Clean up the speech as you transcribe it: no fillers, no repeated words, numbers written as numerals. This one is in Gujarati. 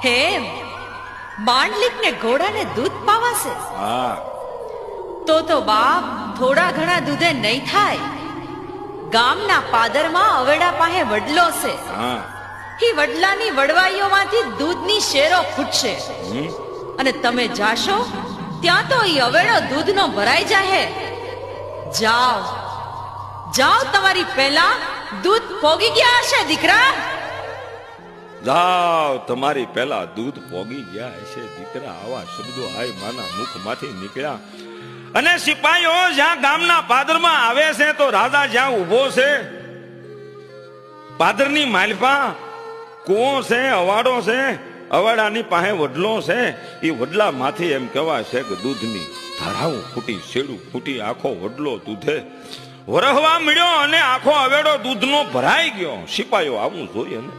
હેમ માંડલિક ને ઘોડાને દૂધ પાવાશે. હા તો બાપ થોડા ઘણા દૂધે નહીં થાય. ગામના પાદરમાં અવેડા પાસે વડલો છે. હા ઈ વડલાની વડવાઈઓમાંથી દૂધની શેરો ફૂટશે. અને તમે જાશો ત્યાં તો ઈ અવેડો દૂધનો ભરાઈ જાહે. જાઓ જાઓ, તમારી પહેલા દૂધ પોગી ગયા હશે દીકરા. જાઓ, તમારી પહેલા દૂધ પોગી ગયા હશે દીકરા. આવા શબ્દો આય માના મુખમાંથી નીકળ્યા. અને સિપાહીઓ જ્યાં ગામના પાદરમાં આવે છે તો રાજા જ્યાં ઉભો છે, પાદરની માલપા કુવો છે, અવાડો છે, અવાડાની પાસે વડલો છે. એ વડલા માંથી એમ કહેવાય છે કે દૂધની ધારાઓ ફૂટી, શેડું ફૂટી, આખો વડલો દૂધે વરહવા મળ્યો અને આખો અવેડો દૂધનો ભરાઈ ગયો. સિપાહીઓ આવું જોઈએ ને